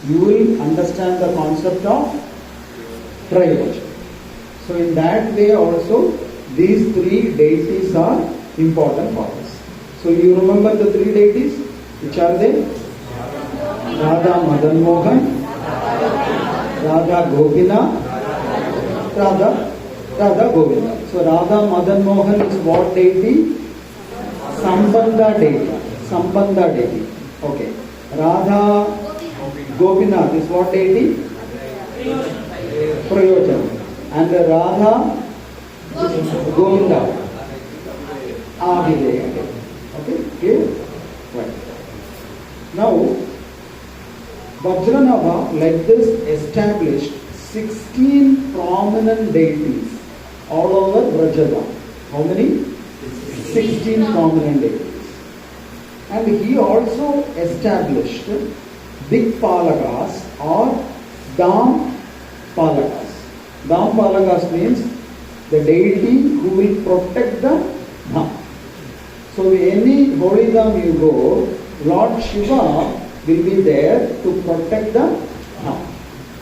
you will understand the concept of Trayoja. So in that way also, these three deities are important for us. So you remember the three deities? Which are they? Radha Madan Mohan, Radha Gopina, Radha Govinda. So Radha Madan Mohan is what deity? Sambandha deity. Sambandha deity. Okay. Radha Gopinath is what deity? Prayojana. And Radha Govinda. Abhideya. Okay, clear? Right. Now, Vajranava like this established 16 prominent deities all over Vrajada. How many? 16 prominent deities. And he also established big palagas or Dam palagas. Dam palagas means the deity who will protect the Dham. So any holy Dham you go, Lord Shiva will be there to protect the Dham.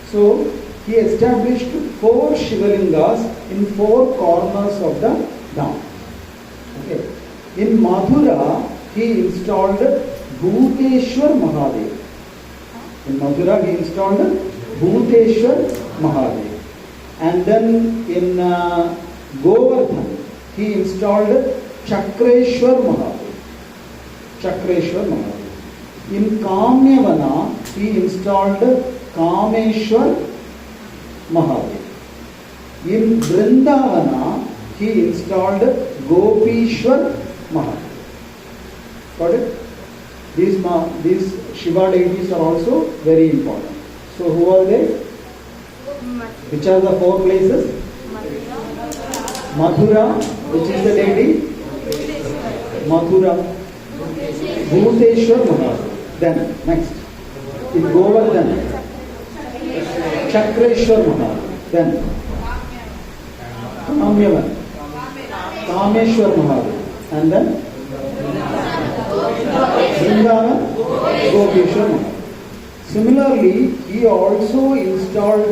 So he established 4 Shivalingas in 4 corners of the Dham. Okay. In Mathura, he installed Bhuteshwar Mahadev. In Mathura, he installed Bhuteshwar Mahadev. And then in Govardhan, he installed Chakreshwar Mahadev. Chakreshwar Mahadev. In Kamyavana, he installed Kameshwar Mahadev. In Vrindavana, he installed Gopishwar Mahadev. Got it? These Shiva deities are also very important. So who are they? Which are the 4 places? Mathura, which is the deity? Mathura. Bhuteshwar Mahadev. Then, next. In Govardhan, Chakreshwar Mahadev. Then, Kamyavan, Kameshwar Mahadev. And then, Vrindavan, Gopishwar Mahadev. Similarly, he also installed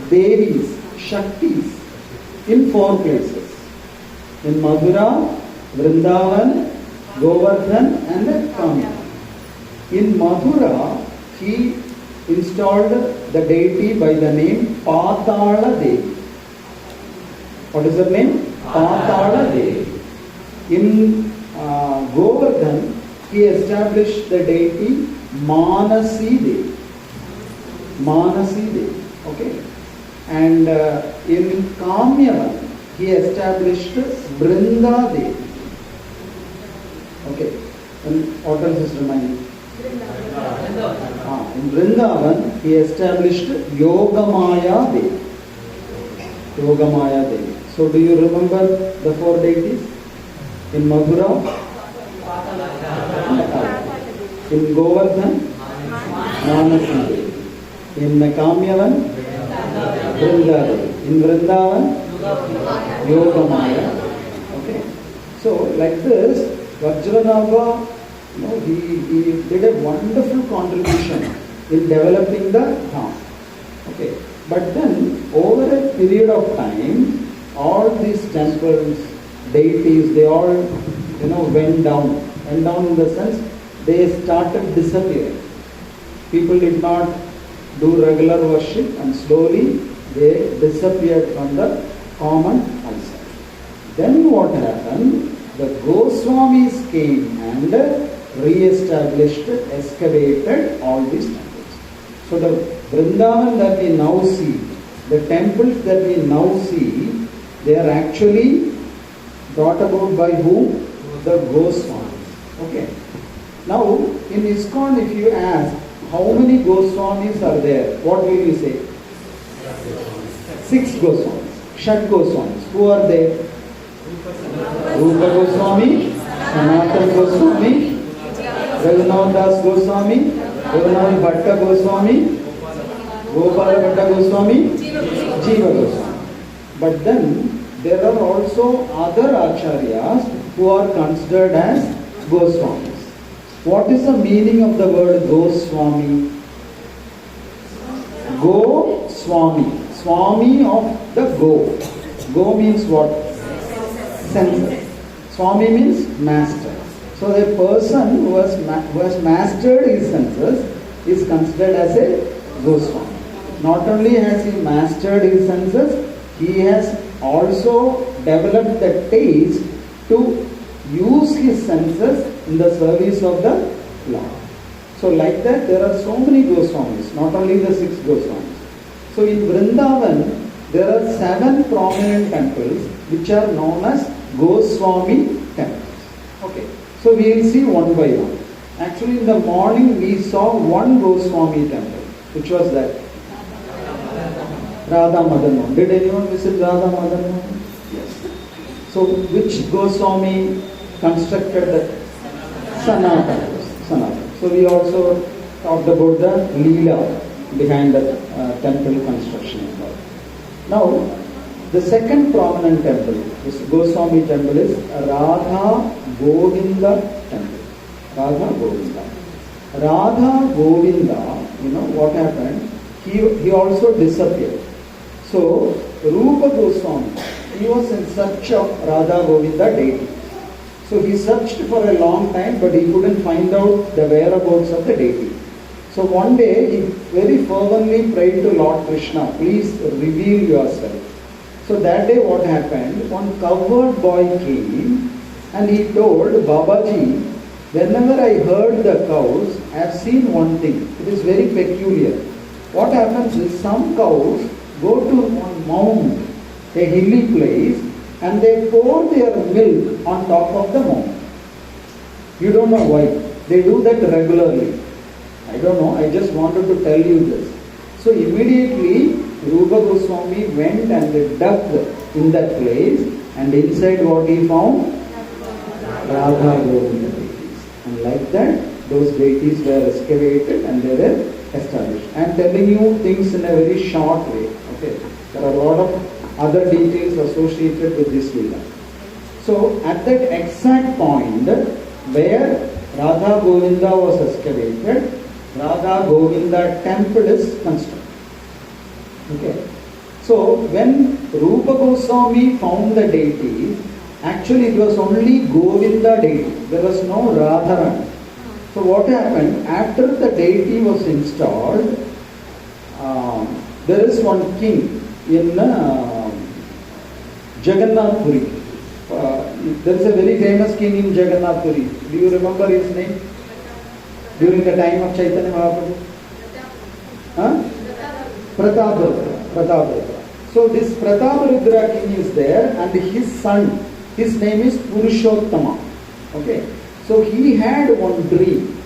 Devis, Shaktis in 4 places. In Mathura, Vrindavan, Govardhan and Kamya. In Mathura, he installed the deity by the name Patala Devi. What is her name? Patala Devi. In Govardhan, he established the deity Manasi Devi. Manasi Devi. Okay. And in Kamyavan, he established Vrinda Devi. Okay. And what else is remaining? In Vrindavan, he established Yogamaya Devi. Yogamaya Devi. So do you remember the 4 deities? In Mathura, in Govardhan, Manasi Devi. In Kamyavan, Vrinda Devi. In Vrindavan, Yogamaya. Okay. So like this, Vajranava, he did a wonderful contribution in developing the Dham. Okay. But then, over a period of time, all these temples, deities, they all, went down. Went down in the sense, they started disappearing. People did not do regular worship and slowly they disappeared from the common eyesight. Then what happened? The Goswamis came and re-established, excavated all these temples. So the Vrindavan that we now see, the temples that we now see, they are actually brought about by who? The Goswamis. Okay. Now, in ISKCON, if you ask, how many Goswamis are there? What will you say? 6 Goswamis. Shat Goswamis. Who are they? Rupa Goswami, Sanatana Goswami, Raghunath Das Goswami, Raghunath Bhatta Goswami, Gopala Bhatta Goswami, Jiva Goswami. But then there are also other acharyas who are considered as Goswamis. What is the meaning of the word Goswami? Go Swami. Swami of the go. Go means what? Senses. Swami means master. So a person who has mastered his senses is considered as a Goswami. Not only has he mastered his senses, he has also developed the taste to use his senses in the service of the Lord. So like that there are so many Goswamis, not only the 6 Goswamis. So in Vrindavan there are 7 prominent temples which are known as Goswami temples. Okay, so we will see one by one. Actually in the morning we saw one Goswami temple, which was that Radha Madan. Did anyone visit Radha Madan? Yes. So which Goswami constructed the Sanatana? So we also talked about the Leela behind the temple construction. Now the second prominent temple, this Goswami temple, is Radha Govinda temple. Radha Govinda. Radha Govinda, you know what happened? He also disappeared. So Rupa Goswami, he was in search of Radha Govinda deity. So he searched for a long time, but he couldn't find out the whereabouts of the deity. So one day he very fervently prayed to Lord Krishna, please reveal yourself. So that day what happened? One cowherd boy came and he told, Babaji, whenever I herd the cows, I have seen one thing. It is very peculiar. What happens is some cows go to one mound, a hilly place, and they pour their milk on top of the mound. You don't know why. They do that regularly. I don't know. I just wanted to tell you this. So immediately Rupa Goswami went and dug in that place, and inside what he found? Radha Govinda deities. And like that, those deities were excavated and they were established. I am telling you things in a very short way. Okay. There are a lot of other details associated with this Leela. So at that exact point where Radha Govinda was excavated, Radha Govinda temple is constructed. Okay. So when Rupa Goswami found the deity, actually it was only Govinda deity. There was no Radharani. So what happened? After the deity was installed, there is one king in Jagannath Puri. There is a very famous king in Jagannath Puri. Do you remember his name? During the time of Chaitanya Mahaprabhu? Prataparudra. So this Prataparudra king is there, and his son, his name is Purushottama. Okay. So he had one dream.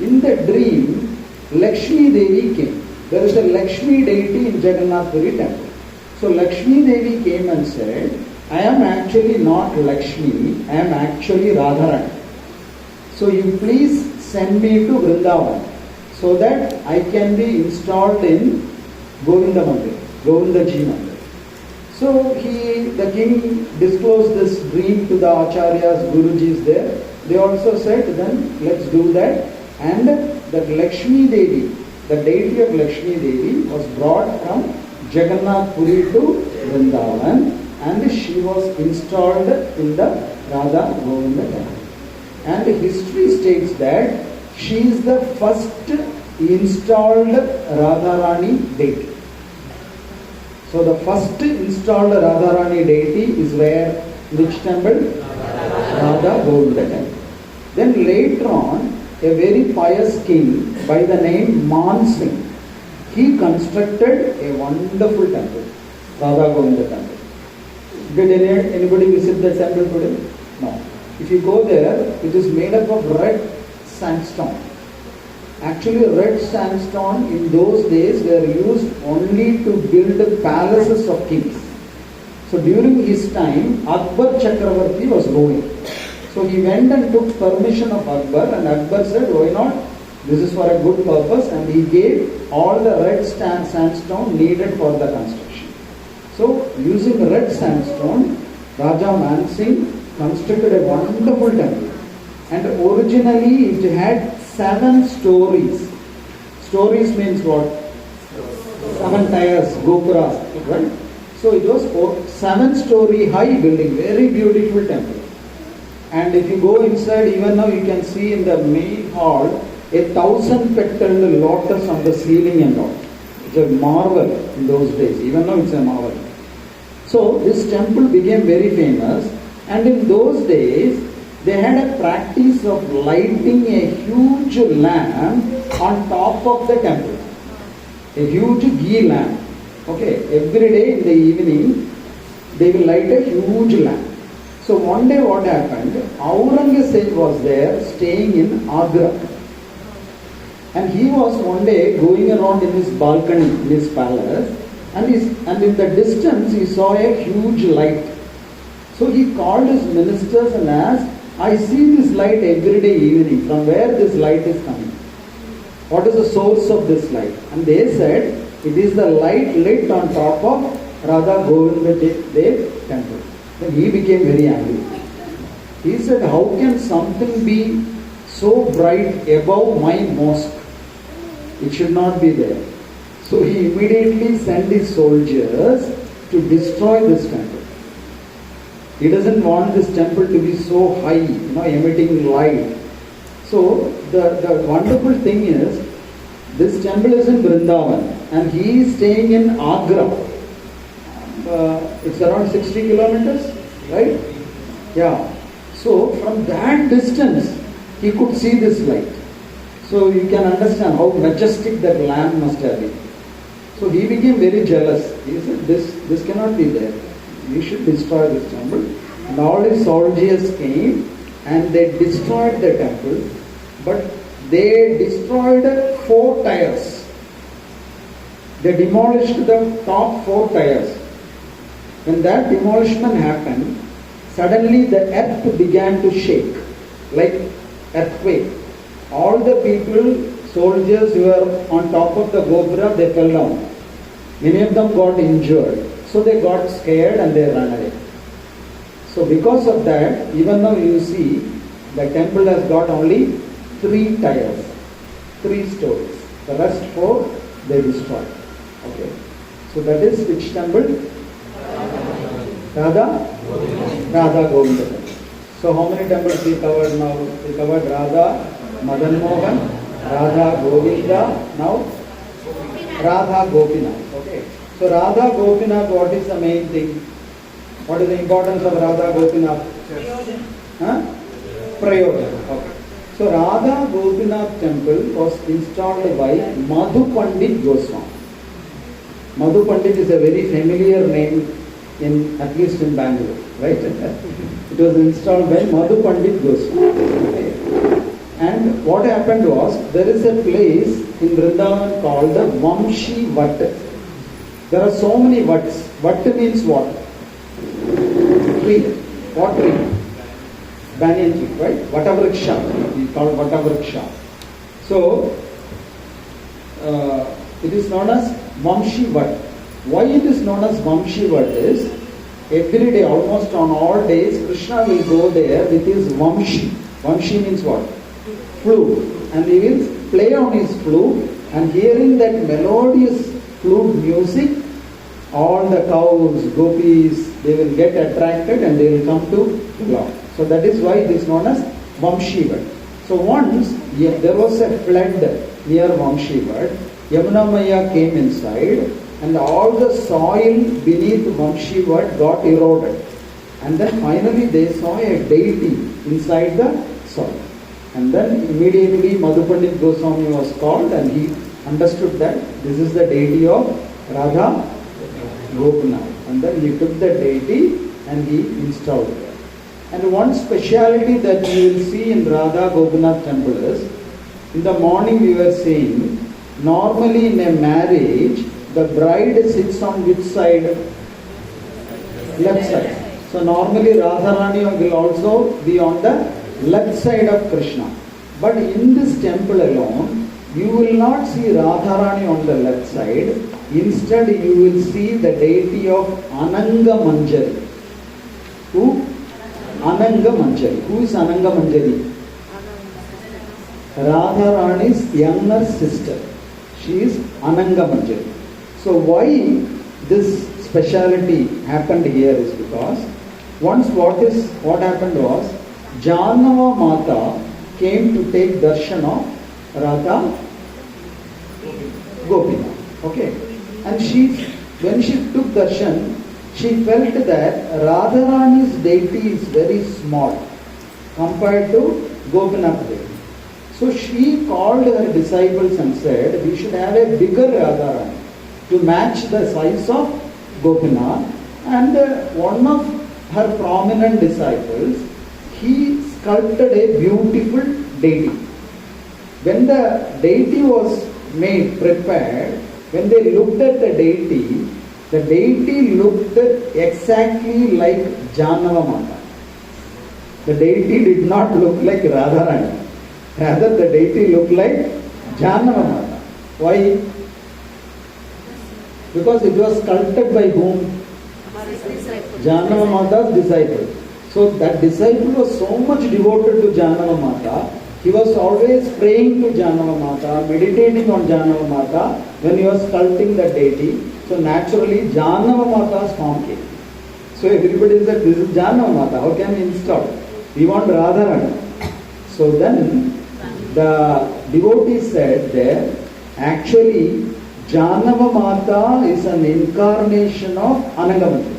In the dream, Lakshmi Devi came. There is a Lakshmi deity in Jagannath Puri temple. So Lakshmi Devi came and said, I am actually not Lakshmi, I am actually Radharani. So you please send me to Vrindavan so that I can be installed in Govinda Mandir, Govinda Ji Mandir. So the king disclosed this dream to the Acharyas, Gurujis there. They also said, then let's do that. And that Lakshmi Devi, the deity of Lakshmi Devi, was brought from Jagannath Puri to Vrindavan, and she was installed in the Radha Govinda temple. And history states that she is the first installed Radharani deity. So the first installed Radharani deity is where? Which temple? Radha Govinda temple. Then later on, a very pious king by the name Man Singh, he constructed a wonderful temple, Radha Govinda temple. Did anybody visit the temple today? No. If you go there, it is made up of red sandstone. Actually, red sandstone in those days were used only to build palaces of kings. So during his time, Akbar Chakravarti was ruling. So he went and took permission of Akbar, and Akbar said, why not? This is for a good purpose, and he gave all the red sandstone needed for the construction. So using red sandstone, Raja Man Singh constructed a wonderful temple. And originally it had 7 stories. Stories means what? 7 tiers, Gopuras, right? So it was 7-story high building, very beautiful temple. And if you go inside, even now you can see in the main hall, 1,000-petaled lotus on the ceiling and all. It's a marvel in those days, even now it's a marvel. So this temple became very famous, and in those days, they had a practice of lighting a huge lamp on top of the temple. A huge ghee lamp. Okay, every day in the evening, they will light a huge lamp. So one day what happened, Aurangzeb was there staying in Agra. And he was one day going around in his balcony, in his palace, and in the distance he saw a huge light. So he called his ministers and asked, I see this light every day evening, from where this light is coming? What is the source of this light? And they said, it is the light lit on top of Radha Govindji temple. Then he became very angry. He said, how can something be so bright above my mosque? It should not be there. So he immediately sent his soldiers to destroy this temple. He doesn't want this temple to be so high, emitting light. So the wonderful thing is, this temple is in Vrindavan and he is staying in Agra. It's around 60 kilometers, right? Yeah. So from that distance, he could see this light. So you can understand how majestic that lamp must have been. So he became very jealous. He said, this cannot be there. You should destroy this temple. And all his soldiers came and they destroyed the temple. But they destroyed 4 tiers. They demolished the top 4 tiers. When that demolition happened, suddenly the earth began to shake, like earthquake. All the people, soldiers who were on top of the Gopura, they fell down. Many of them got injured. So they got scared and they ran away. So because of that, even though you see, the temple has got only 3 tiers, 3 stories. The rest 4, they destroyed. Okay. So that is which temple? Radha Govindji. So how many temples we covered now? We covered Radha, Madan Mohan, Radha Govinda, now Radha Gopinath. Okay. So Radha Gopinath, what is the main thing? What is the importance of Radha Gopinath? Prayojan. Okay. So Radha Gopinath temple was installed by Madhu Pandit Goswami. Madhu Pandit is a very familiar name at least in Bangalore, right? It was installed by Madhu Pandit Goswami. Okay. And what happened was, there is a place in Vrindavan called the Vamshi Vat. There are so many vats. Vat means what? Tree. What tree? Banyan tree, right? Vatavriksha. We call it Vatavriksha. So, it is known as Vamshi Vat. Why it is known as Vamshi Vat is, every day, almost on all days, Krishna will go there with his Vamshi. Vamshi means what? Flute. And he will play on his flute, and hearing that melodious flute music, all the cows, gopis, they will get attracted and they will come to Lord. So that is why it is known as Vamshivat. So once there was a flood near Vamshivat, Yamuna Maya came inside and all the soil beneath Vamshivat got eroded. And then finally they saw a deity inside the soil. And then immediately Madhu Pandit Goswami was called and he understood that this is the deity of Radha Gopinath. And then he took the deity and he installed it. And one speciality that you will see in Radha Gopinath temple is, in the morning we were saying, normally in a marriage, the bride sits on which side? Left side. So normally Radharani will also be on the left side of Krishna. But in this temple alone, you will not see Radharani on the left side. Instead, you will see the deity of Ananga Manjari. Who? Ananga Manjari. Who is Ananga Manjari? Radharani's younger sister. She is Ananga Manjari. So why this speciality happened here is because once what happened was Janava Mata came to take darshan of Radha Gopinath. Okay, and when she took darshan, she felt that Radharani's deity is very small compared to Gopinath deity. So she called her disciples and said, we should have a bigger Radharani to match the size of Gopinath. And one of her prominent disciples, he sculpted a beautiful deity. When the deity was prepared, when they looked at the deity looked exactly like Janava Mata. The deity did not look like Radharani. Rather, the deity looked like Janava Mata. Why? Because it was sculpted by whom? Janava Mata's disciple. So that disciple was so much devoted to Janava Mata. He was always praying to Janava Mata, meditating on Janava Mata when he was sculpting the deity. So naturally, Janava Mata's form came. So everybody said, this is Janava Mata. How can we install? We want Radharani. So then the devotee said there, actually Janava Mata is an incarnation of Anangamati.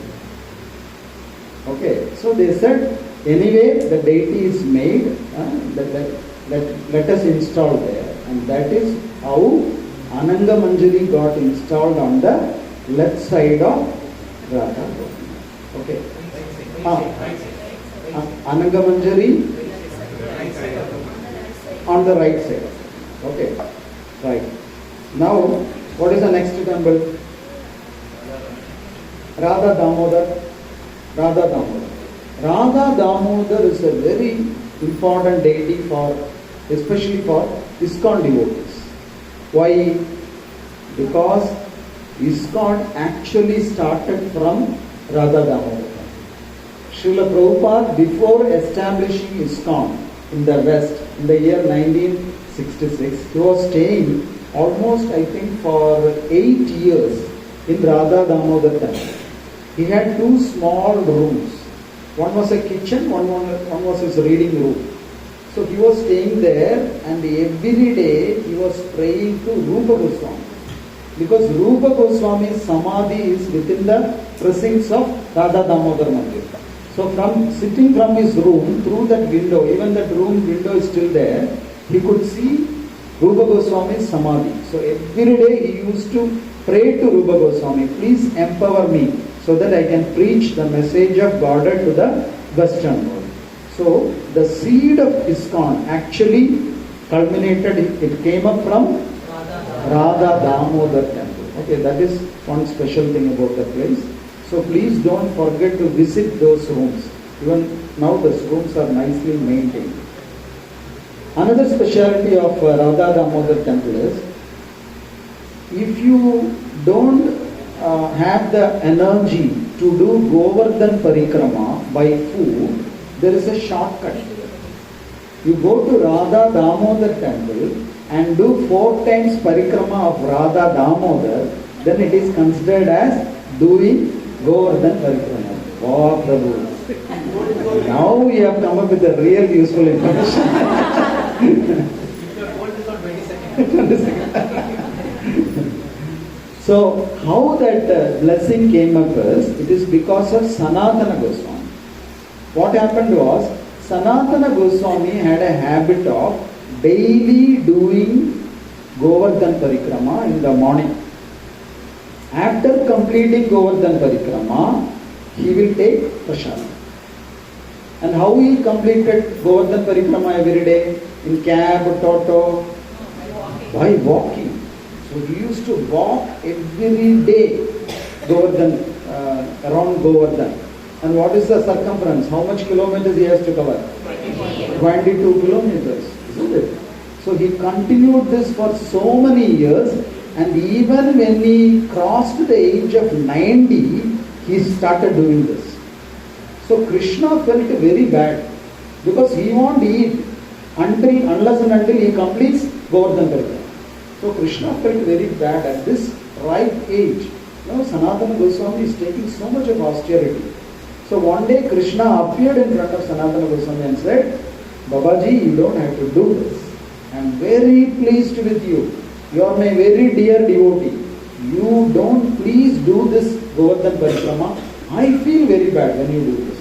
Okay, so they said, anyway, the deity is made, let us install there. And that is how Ananga Manjari got installed on the left side of Radha. Okay. Ananga Manjari on the right side. Okay. Right. Now, what is the next temple? Radha Damodar. Radha Damodar. Radha Damodar is a very important deity especially for ISKCON devotees. Why? Because ISKCON actually started from Radha Damodar. Srila Prabhupada, before establishing ISKCON in the West in the year 1966, he was staying almost, I think, for 8 years in Radha Damodar temple. He had 2 small rooms. One was a kitchen, one was his reading room. So he was staying there, and every day he was praying to Rupa Goswami. Because Rupa Goswami's samadhi is within the precincts of Radha Damodar Mandir. So sitting from his room, through that window, even that room window is still there, he could see Rupa Goswami's samadhi. So every day he used to pray to Rupa Goswami, please empower me so that I can preach the message of Godhead to the Western world. So the seed of ISKCON actually culminated, it came up from Radha Damodar temple. Okay, that is one special thing about the place. So please don't forget to visit those rooms. Even now those rooms are nicely maintained. Another speciality of Radha Damodar temple is, if you don't have the energy to do Govardhan Parikrama by foot, there is a shortcut. You go to Radha Damodar temple and do 4 times Parikrama of Radha Damodar, then it is considered as doing Govardhan Parikrama. Oh Prabhu. Now we have come up with a real useful information. So how that blessing came up is, it is because of Sanatana Goswami. What happened was, Sanatana Goswami had a habit of daily doing Govardhan Parikrama in the morning. After completing Govardhan Parikrama, he will take prasad. And how he completed Govardhan Parikrama every day? In cab, toto? By walking. So he used to walk every day around Govardhan. And what is the circumference? How much kilometers he has to cover? 22 kilometers, isn't it? So he continued this for so many years, and even when he crossed the age of 90, he started doing this. So Krishna felt very bad, because he won't eat unless and until he completes Govardhan Parikrama. So Krishna felt very bad at this ripe age. Now Sanatana Goswami is taking so much of austerity. So one day Krishna appeared in front of Sanatana Goswami and said, Babaji, you don't have to do this. I am very pleased with you. You are my very dear devotee. You don't please do this Govardhan Parikrama. I feel very bad when you do this.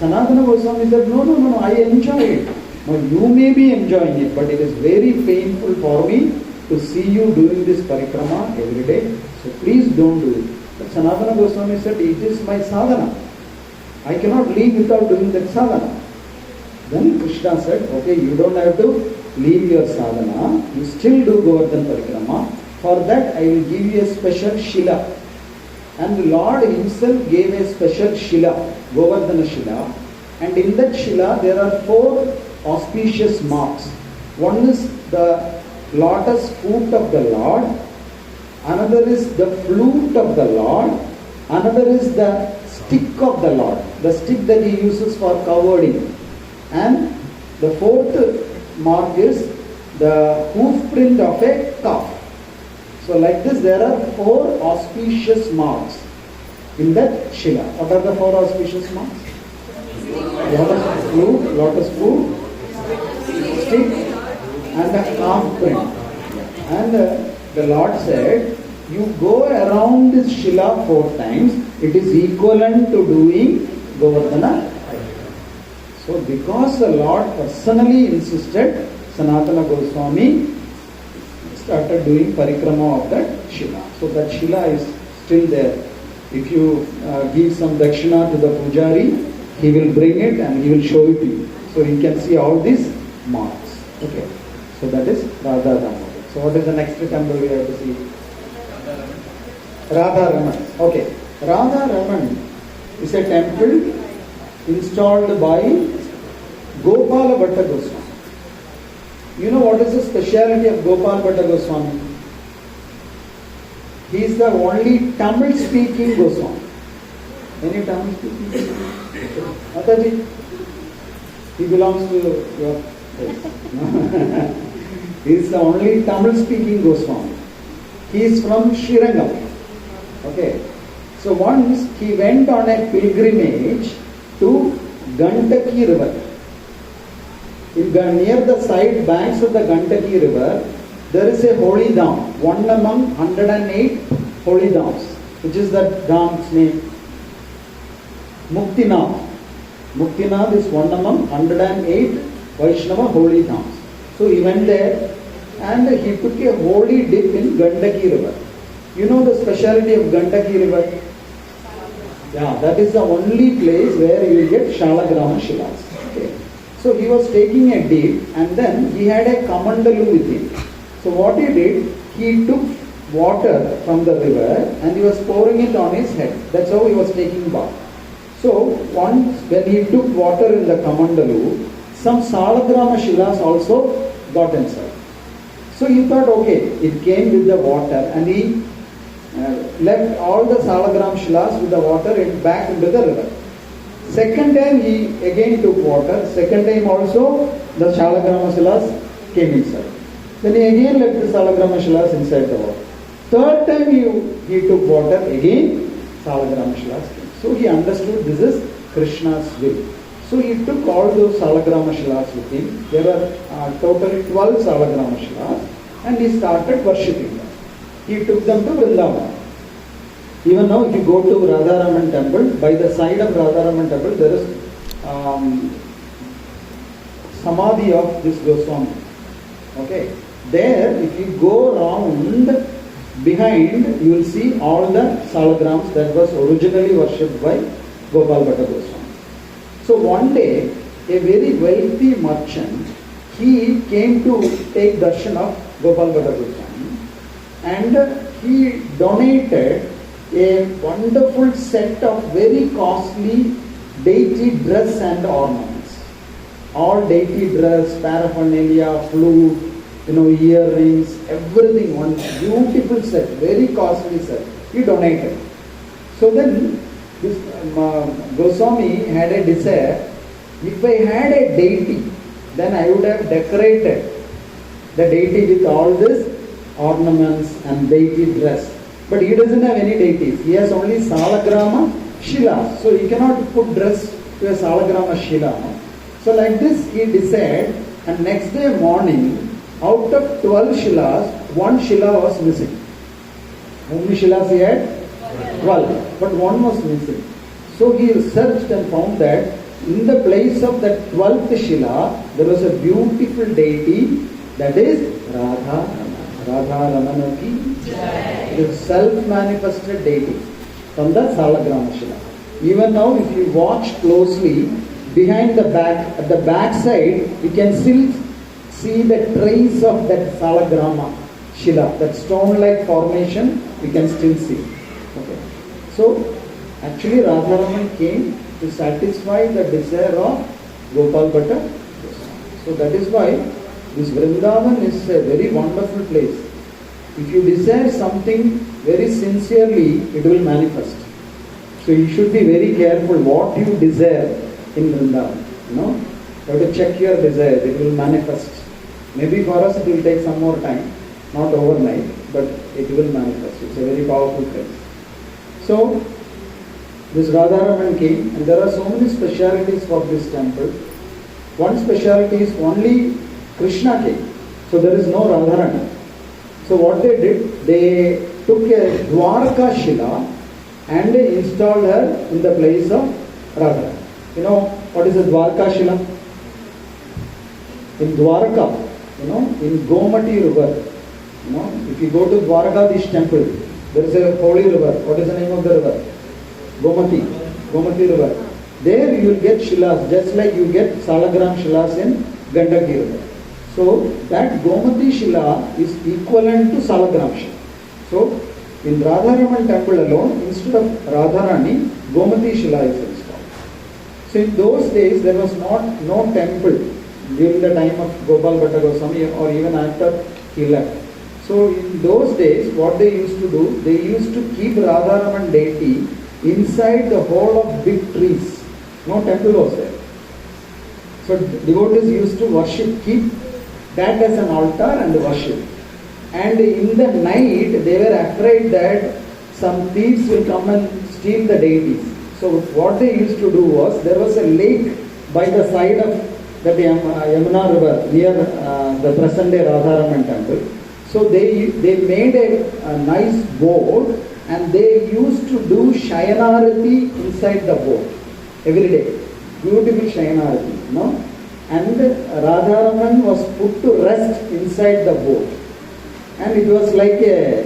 Sanatana Goswami said, no, I enjoy it. Now you may be enjoying it, but it is very painful for me to see you doing this parikrama every day. So please don't do it. But Sanatana Goswami said, it is my sadhana. I cannot leave without doing that sadhana. Then Krishna said, okay, you don't have to leave your sadhana. You still do Govardhan Parikrama. For that I will give you a special shila. And the Lord himself gave a special shila, Govardhana shila. And in that shila there are 4 auspicious marks. One is the lotus foot of the Lord. Another is the flute of the Lord. Another is the stick of the Lord. The stick that he uses for cowherding. And the 4th mark is the hoof print of a calf. So like this there are 4 auspicious marks in that shila. What are the 4 auspicious marks? Lotus fruit, stick and the calf print. And the Lord said, you go around this shila 4 times, it is equivalent to doing Govardhana. So because the Lord personally insisted, Sanatana Goswami started doing parikrama of that shila. So that shila is still there. If you give some dakshina to the pujari, he will bring it and he will show it to you. So you can see all these marks. Okay. So that is Radha Damodar. So what is the next temple we have to see? Radha Raman. Okay. Radha Raman is a temple installed by Gopala Bhatta Goswami. You know what is the speciality of Gopal Bhatta Goswami? He is the only Tamil speaking Goswami. Any Tamil speaking? Mataji? He belongs to your place. He is the only Tamil speaking Goswami. He is from Srirangam. Okay. So once he went on a pilgrimage to Gandaki river. Near the side banks of the Gandaki river, there is a holy dham, one among 108 holy dhams. Which is that dham's name? Muktinath. Muktinath is one among 108 Vaishnava holy dhams. So he went there and he took a holy dip in Gandaki river. You know the speciality of Gandaki river? Yeah, that is the only place where you will get Shalagrama Shilas. Okay. So he was taking a dip and then he had a kamandalu with him. So what he did, he took water from the river and he was pouring it on his head. That's how he was taking bath. So once when he took water in the kamandalu, some Salagrama Shilas also got inside. So he thought, okay, it came with the water and he left all the Salagram Shilas with the water back into the river. Second time he again took water. Second time also the Shalagrama Shilas came inside. Then he again left the Salagrama Shilas inside the water. Third time he took water, again Salagrama Shilas came. So he understood this is Krishna's will. So he took all those Salagrama Shilas with him. There were totally 12 Salagrama Shilas and he started worshipping them. He took them to Vrindavan. Even now if you go to Radharaman temple, by the side of Radharaman temple there is Samadhi of this Goswami. Okay. There if you go around behind, you will see all the salagrams that was originally worshipped by Gopal Bhatta Goswami. So one day a very wealthy merchant, he came to take darshan of Gopal Bhatta Goswami and he donated a wonderful set of very costly deity dress and ornaments. All deity dress, paraphernalia, flute, earrings, everything, one beautiful set, very costly set. He donated. So then this Goswami had a desire, if I had a deity, then I would have decorated the deity with all this ornaments and deity dress. But he doesn't have any deities. He has only Salagrama Shila. So he cannot put dress to a Salagrama Shila. So like this he decided, and next day morning, out of 12 Shilas, one Shila was missing. How many Shilas he had? 12. But one was missing. So he searched and found that in the place of that 12th Shila, there was a beautiful deity, that is Radha. Radha Ramana ki the self-manifested deity from the Salagrama Shila. Even now, if you watch closely, behind the back, at the back side, you can still see the trace of that Salagrama Shila, that stone-like formation, you can still see. Okay. So, actually Radharaman came to satisfy the desire of Gopal Bhatta. So that is why this Vrindavan is a very wonderful place. If you desire something very sincerely, it will manifest. So you should be very careful what you desire in Vrindavan. You have to check your desires, it will manifest. Maybe for us it will take some more time, not overnight, but it will manifest. It's a very powerful place. So, this Radharaman came, and there are so many specialities for this temple. One speciality is only Krishna came. So there is no Radharani. So what they did, they took a Dwarka Shila and they installed her in the place of Radha. You know what is a Dwarka Shila? In Dwarka, in Gomati river, if you go to Dwarkadish temple, there is a holy river. What is the name of the river? Gomati river. There you will get Shilas, just like you get Salagram Shilas in Gandaki river. So that Gomati Shila is equivalent to Salagram Shila. So in Radharaman temple alone, instead of Radharani, Gomati Shila is installed. So in those days there was no temple during the time of Gopal Bhatta Goswami or even after he left. So in those days what they used to do, they used to keep Radharaman deity inside the hole of big trees. No temple was there. So devotees used to worship, keep that as an altar and worship. And in the night they were afraid that some thieves will come and steal the deities. So what they used to do was, there was a lake by the side of the Yamuna river near the present day Radharaman temple. So they made a nice boat and they used to do Shayanarati inside the boat every day. Beautiful Shayanarati, And Radharaman was put to rest inside the boat. And it was like a,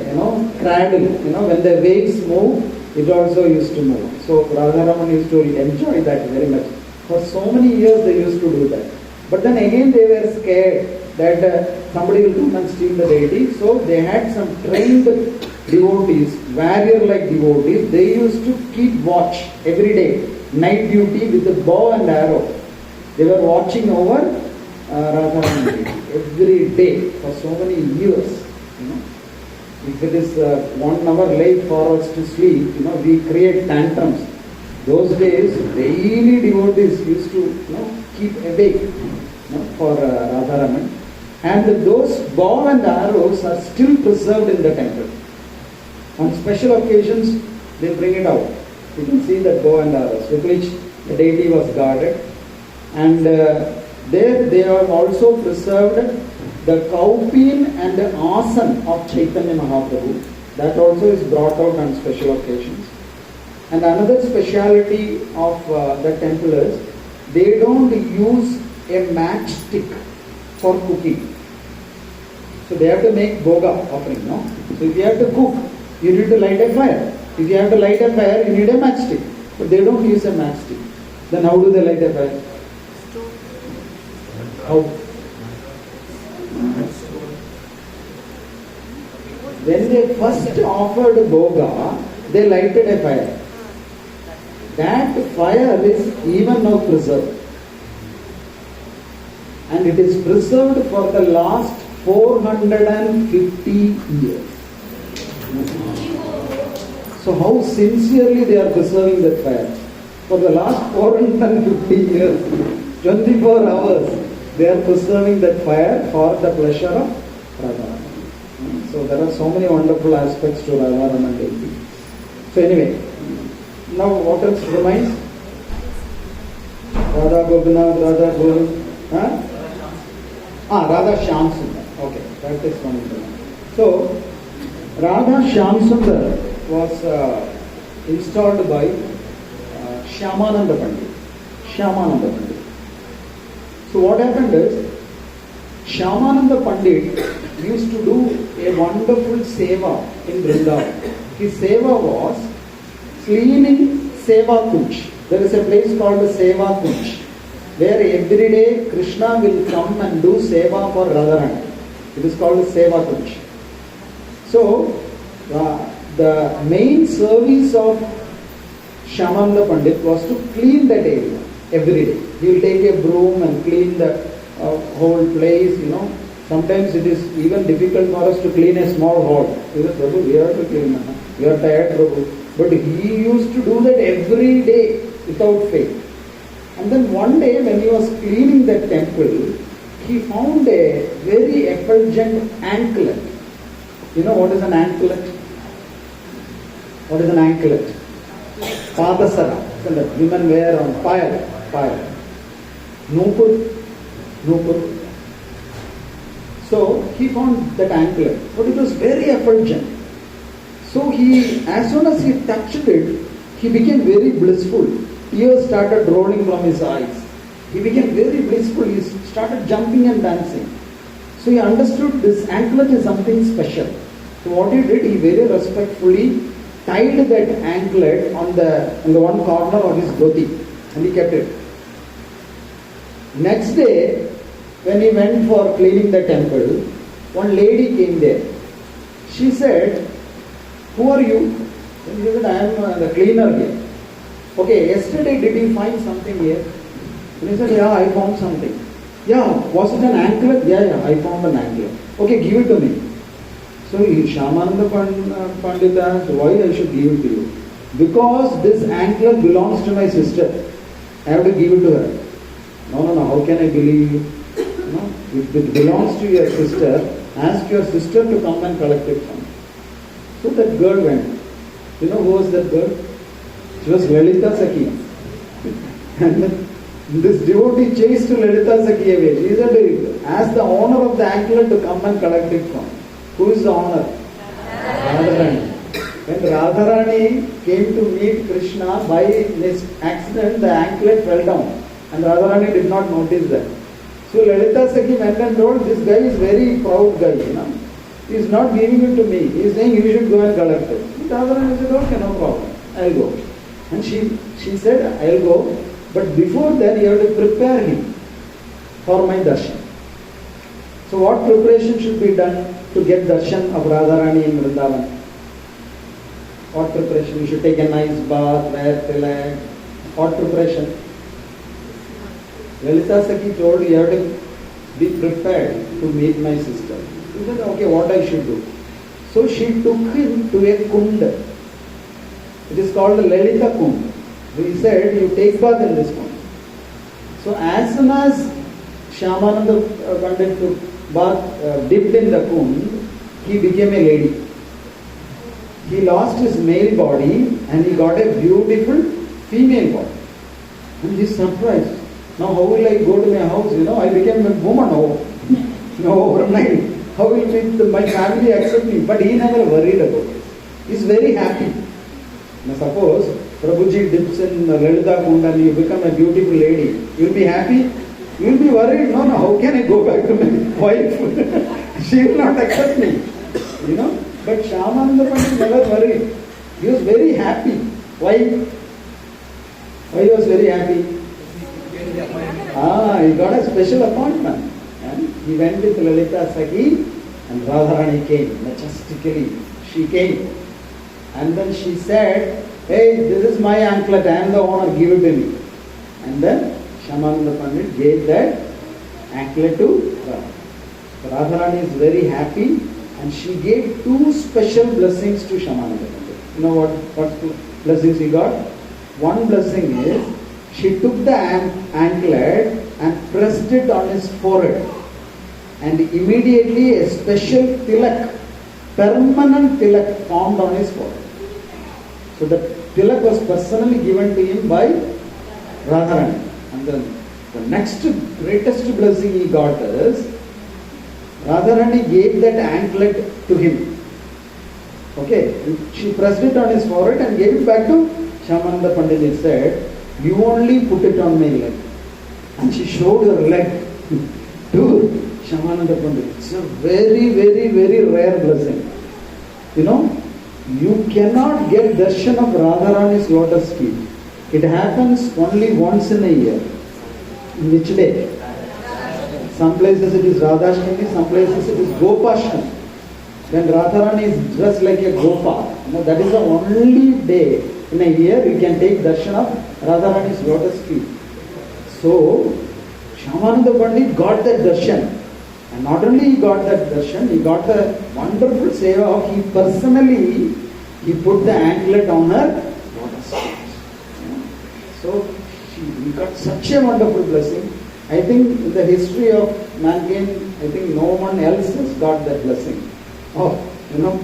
cradle, when the waves move, it also used to move. So Radharaman used to enjoy that very much. For so many years they used to do that. But then again they were scared that somebody will come and steal the deity. So they had some trained devotees, warrior-like devotees. They used to keep watch every day, night duty with a bow and arrow. They were watching over Radharaman deity every day for so many years. If it is 1 hour late for us to sleep, we create tantrums. Those days, daily devotees used to keep awake for Radharaman. And those bow and arrows are still preserved in the temple. On special occasions, they bring it out. You can see that bow and arrows with which the deity was guarded. And there they have also preserved the Kaupin and the Asan of Chaitanya Mahaprabhu. That also is brought out on special occasions. And another speciality of the temple is, they don't use a matchstick for cooking. So they have to make boga offering, So if you have to cook, you need to light a fire. If you have to light a fire, you need a matchstick. But they don't use a matchstick. Then how do they light a fire? How? When they first offered boga, they lighted a fire. That fire is even now preserved. And it is preserved for the last 450 years. So how sincerely they are preserving that fire. For the last 450 years, 24 hours, they are preserving that fire for the pleasure of Radha. So there are so many wonderful aspects to Radha Devi. So anyway, now what else remains? Radha Govindji, Radha Govindji, Radha Shyam Sundar. Okay, that is one. So Radha Shyam Sundar was installed by Shyamananda Pandit. So what happened is, Shyamananda Pandit used to do a wonderful seva in Vrindavan. His seva was cleaning Seva Kunj. There is a place called the Seva Kunj, where every day Krishna will come and do seva for Radharani. It is called the Seva Kunj. So the main service of Shyamananda Pandit was to clean that area every day. He will take a broom and clean the whole place, Sometimes it is even difficult for us to clean a small hall. He said, Prabhu, we have to clean. We are tired, Prabhu. But he used to do that every day without fail. And then one day when he was cleaning that temple, he found a very effulgent anklet. You know what is an anklet? What is an anklet? Padasara. That women wear on fire. Nupur. So he found that anklet, but it was very effulgent. So as soon as he touched it, he became very blissful. Tears started rolling from his eyes. He became very blissful. He started jumping and dancing. So he understood this anklet is something special. So what he did, he very respectfully tied that anklet on the one corner of his dhoti, and he kept it. Next day, when he went for cleaning the temple, one lady came there. She said, "Who are you?" And he said, "I am the cleaner here." "Okay, yesterday did you find something here?" And he said, "Yeah, I found something." "Yeah, was it an anklet?" Yeah, I found an anklet." "Okay, give it to me." So Shyamananda Pandit asked, "Why I should give it to you?" "Because this anklet belongs to my sister. I have to give it to her." No, how can I believe you? No, if it belongs to your sister, ask your sister to come and collect it from you. So that girl went. You know who was that girl? She was Lalita Sakhi. And this devotee chased Lalita Sakhi away. She said, "Ask the owner of the anklet to come and collect it from." Who is the owner? Radharani. When Radharani came to meet Krishna, by this accident the anklet fell down. And Radharani did not notice that. So Lalita Sakhi went and told, "This guy is very proud guy, He is not giving it to me. He is saying you should go and collect it." Radharani said, "Okay, no problem. I'll go." And she said, "I'll go. But before that you have to prepare him for my darshan." So what preparation should be done to get darshan of Radharani in Vrindavan? What preparation? You should take a nice bath, wear tilak. What preparation? Lalita Sakhi told, "You have to be prepared to meet my sister." He said, "Okay, what I should do?" So she took him to a kund. It is called a Lalita Kund. He said, "You take bath in this kund." So as soon as Shyamananda Pandit took bath, dipped in the kund, he became a lady. He lost his male body and he got a beautiful female body. And he is surprised. Now how will I go to my house? I became a woman overnight. How will my family accept me? But he never worried about it. He is very happy. Now suppose Prabhuji dips in Lalita Kund and you become a beautiful lady. You will be happy? You will be worried. No, how can I go back to my wife? She will not accept me. But Shyamananda Pandit never worried. He was very happy. Why? Why he was very happy? He got a special appointment. And he went with Lalita Sakhi and Radharani came. Majestically, she came. And then she said, "Hey, this is my anklet, I am the owner, give it to me." And then Shyamananda Pandit gave that anklet to Radharani. Radharani is very happy and she gave two special blessings to Shyamananda Pandit. You know what two blessings he got? One blessing is, she took the anklet and pressed it on his forehead. And immediately a special tilak permanent tilak formed on his forehead. So the tilak was personally given to him by Radharani. And the next greatest blessing he got is Radharani gave that anklet to him. Okay, she pressed it on his forehead and gave it back to Shyamananda Pandit. He said, "You only put it on my leg." And she showed her leg to Shyamananda Pandit. It's a very, very, very rare blessing. You know, you cannot get darshan of Radharani's lotus feet. It happens only once in a year. In which day? Some places it is Radhashtami, some places it is Gopashtami. When Radharani is dressed like a Gopa, that is the only day in a year you can take darshan of Radharani's lotus feet. So, Shyamananda Pandit got that darshan. And not only he got that darshan, he got a wonderful seva of he personally, he put the anklet on her lotus feet. So, he got such a wonderful blessing. I think in the history of mankind, I think no one else has got that blessing. Of,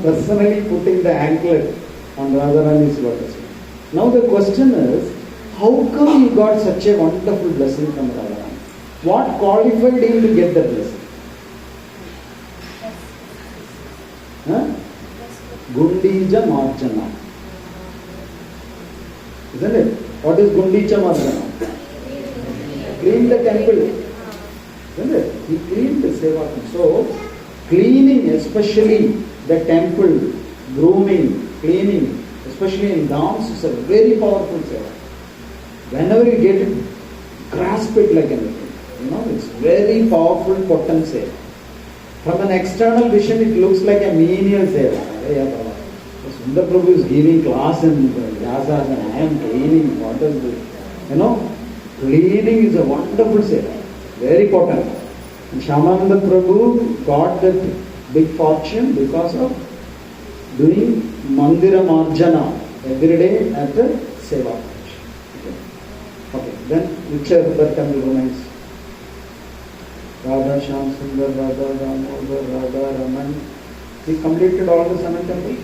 personally putting the anklet on Radharani's lotus feet. Now the question is, how come he got such a wonderful blessing from Radharani? What qualified him to get that blessing? Gundija Marjana. Isn't it? What is Gundicha Marjana? Clean the temple. Isn't it? He cleaned the seva. So, cleaning, especially the temple, grooming, cleaning, especially in dance, is a very powerful seva. Whenever you get it, grasp it like anything. It's very powerful, potent seva. From an external vision, it looks like a menial seva. Sundar Prabhu is giving class in Vyasas and I am cleaning. What is this? Cleaning is a wonderful seva. Very potent. And Shyamananda Prabhu got that big fortune because of doing Mandira Marjana every day at the Seva. Okay. Then which are the temple remains? Radha, Shyam Sundar, Radha, Damodar, Radha, Raman. He completed all the 7 temples.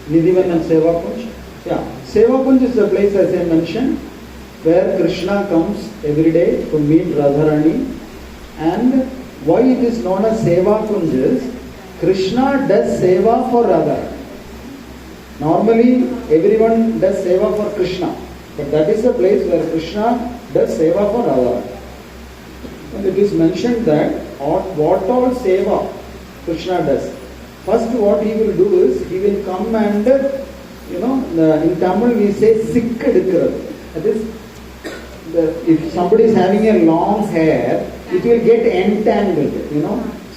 Nidhivan and Seva Kunj. Yeah. Seva Kunj is the place, as I mentioned, where Krishna comes every day to meet Radharani. And why it is known as Seva Kunj is, Krishna does Seva for Radharani. Normally, everyone does Seva for Krishna. But that is the place where Krishna does Seva for Radharani. And it is mentioned that what all Seva Krishna does. First what he will do is, he will come and, in Tamil we say, Sikkadikkurathu. That is, if somebody is having a long hair, it will get entangled,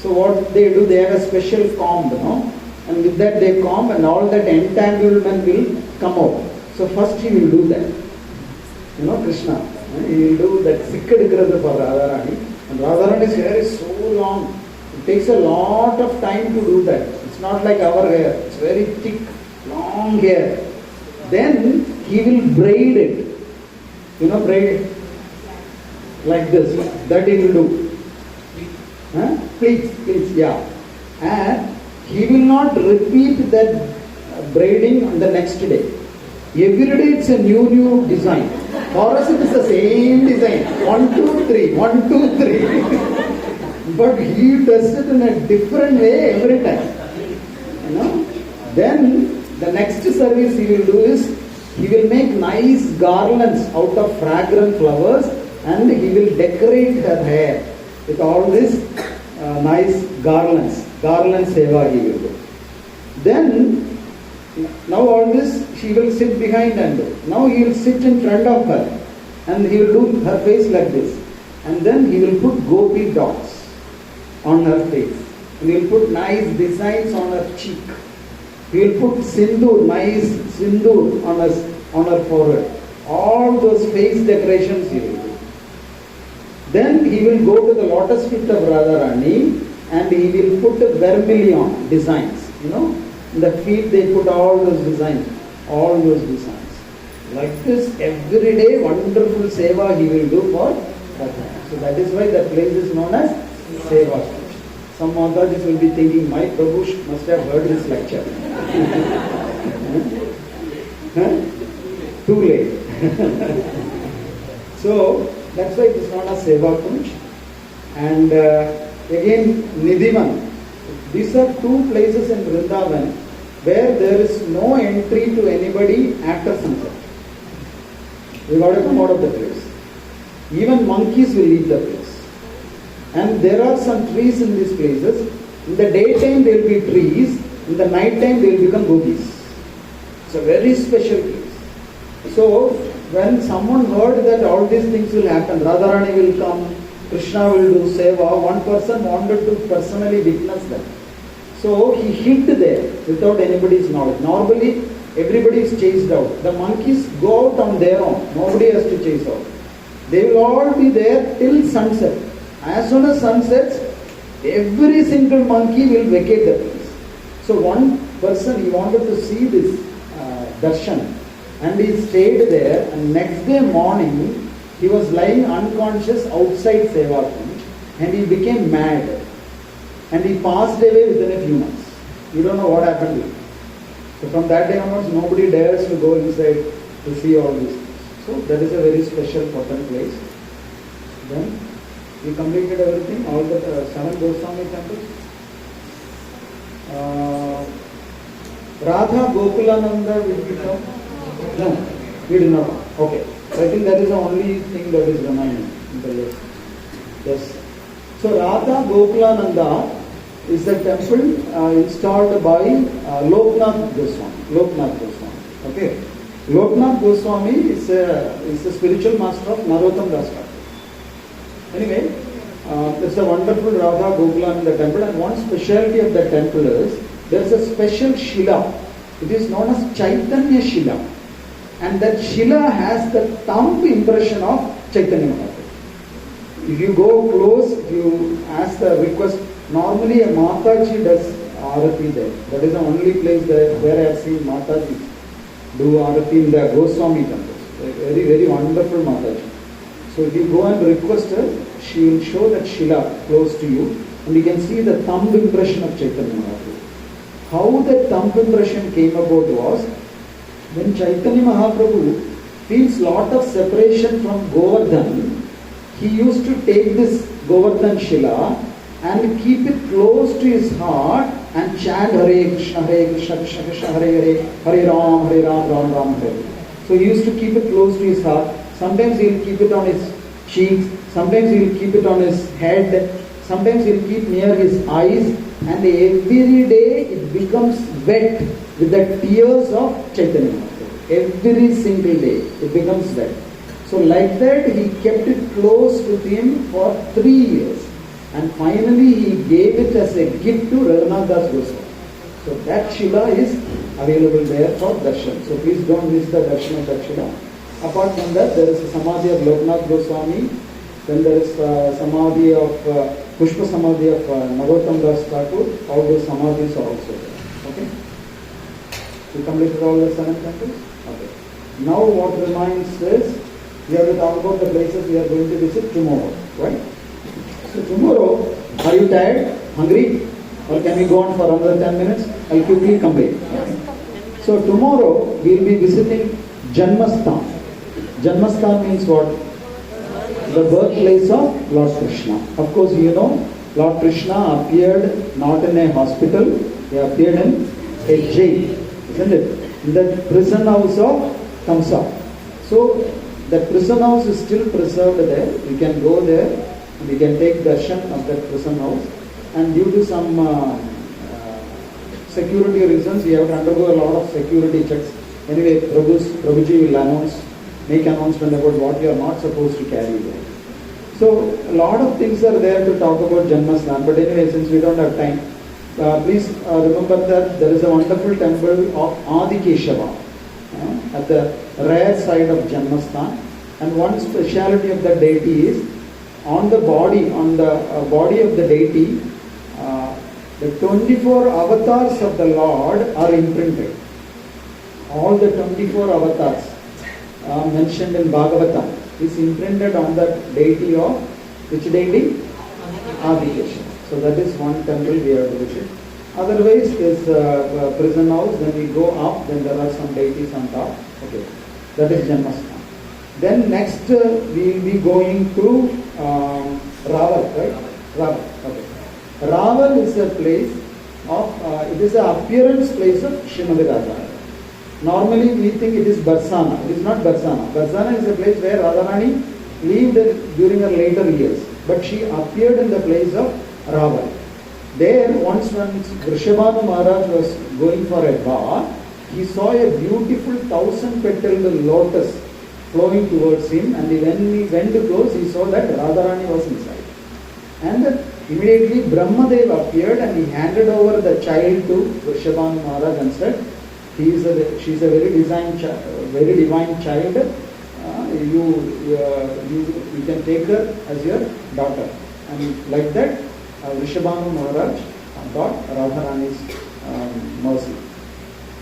So what they do, they have a special comb, and with that they comb and all that entanglement will come out. So first he will do that. Krishna. He will do that Sikkadikkurathu for Radharani. And Radharani's hair is so long. It takes a lot of time to do that. It's not like our hair. It's very thick, long hair. Then he will braid it. Braid like this. That he will do. Please, yeah. And he will not repeat that braiding on the next day. Every day it's a new design. For us it is the same design. 1, 2, 3, 1, 2, 3. But he does it in a different way every time. Then the next service he will do is, he will make nice garlands out of fragrant flowers and he will decorate her hair with all these nice garlands. Garland seva he will do. Then, now all this, she will sit behind and do. Now he will sit in front of her and he will do her face like this. And then he will put gopi dots on her face. And he will put nice designs on her cheek. He will put sindoor, nice sindoor on her forehead. All those face decorations he will do. Then he will go to the lotus feet of Radharani and he will put vermilion designs. In the feet they put all those designs. Like this, every day wonderful seva he will do for Radharani. So that is why that place is known as Seva Kunj. Some Matajis will be thinking, my Prabhu must have heard this lecture. Too late. So, that's why it is known as Seva Kunj. And again, Nidhivan. These are two places in Vrindavan where there is no entry to anybody after sunset. We got to come out of the place. Even monkeys will leave the place. And there are some trees in these places. In the daytime there will be trees. In the night time they will become gopis. It's a very special place. So when someone heard that all these things will happen, Radharani will come, Krishna will do seva, one person wanted to personally witness that. So he hid there without anybody's knowledge. Normally everybody is chased out. The monkeys go out on their own. Nobody has to chase out. They will all be there till sunset. As soon as sun sets, every single monkey will vacate the place. So one person, he wanted to see this darshan, and he stayed there, and next day morning he was lying unconscious outside Seva Kunj, and he became mad, and he passed away within a few months. You don't know what happened to him. So from that day onwards, nobody dares to go inside to see all these things. So that is a very special, potent place. Then we completed everything, all the 7 Goswami temples. Radha Gokulananda will be come? No, we did not. Okay. I think that is the only thing that is remaining in the list. Yes. So Radha Gokulananda is the temple installed by Loknath Goswami. Okay. Loknath Goswami is a spiritual master of Narottam Das Thakur. Anyway, it's a wonderful Radha Gokula in the temple, and one specialty of the temple is there is a special Shila. It is known as Chaitanya Shila, and that Shila has the thumb impression of Chaitanya Mahaprabhu. If you go close, if you ask the request, normally a Mataji does Arati there. That is the only place where I have seen Mataji do Arati in the Goswami temples. Very, very wonderful Mataji. So if you go and request her, she will show that Shila close to you, and you can see the thumb impression of Chaitanya Mahaprabhu. How the thumb impression came about was, when Chaitanya Mahaprabhu feels lot of separation from Govardhan, he used to take this Govardhan Shila and keep it close to his heart and chant Hare Krishna, Krishna Krishna, Hare Hare, Hare Ram, Ram Ram, Hare. So he used to keep it close to his heart. Sometimes he will keep it on his cheeks, sometimes he will keep it on his head, sometimes he will keep near his eyes, and every day it becomes wet with the tears of Chaitanya Mahaprabhu. Every single day it becomes wet. So like that he kept it close with him for 3 years, and finally he gave it as a gift to Raghunath Das Goswami. So that Shila is available there for darshan. So please don't miss the darshan of that Shila. Apart from that, there is a Samadhi of Loknath Goswami, then there is Samadhi of Pushpa Samadhi of Narottam Das Thakur. All those Samadhis are also there. Okay? We completed all the 7 temples? Okay. Now what remains is, we have to talk about the places we are going to visit tomorrow. Right? So tomorrow, are you tired? Hungry? Or can we go on for another 10 minutes? I'll quickly complete. Okay. So tomorrow, we will be visiting Janmasthan. Janmasthan means what? The birthplace of Lord Krishna. Of course, you know, Lord Krishna appeared not in a hospital, he appeared in a jail, isn't it? In the prison house of Kamsa. So, that prison house is still preserved there. You can go there and you can take darshan of that prison house. And due to some security reasons, we have to undergo a lot of security checks. Anyway, Prabhuji will make announcement about what you are not supposed to carry there. So, a lot of things are there to talk about Janmasthan, but anyway, since we don't have time, please remember that there is a wonderful temple of Adi Keshava at the rear side of Janmasthan, and one speciality of the deity is on the body of the deity, the 24 avatars of the Lord are imprinted. All the 24 avatars mentioned in Bhagavatam is imprinted on the deity of which deity? Adi Keshava. So that is one temple we have to visit. Otherwise, is prison house. Then we go up. Then there are some deities on top. Okay, that is Janmasthana. Then next we will be going to Raval, right? Raval. Okay. Raval is a place of. It is an appearance place of Srimati Radharani. Normally we think it is Barsana. It is not Barsana. Barsana is a place where Radharani lived during her later years. But she appeared in the place of Raval. There, once Vrishabhanu Maharaj was going for a bath, he saw a beautiful 1,000-petaled lotus flowing towards him, and when he went close, he saw that Radharani was inside. And immediately Brahmadeva appeared and he handed over the child to Vrishabhanu Maharaj and said, she is a very divine child. You can take her as your daughter. And like that, Vrishabhanu Maharaj got Radharani's mercy.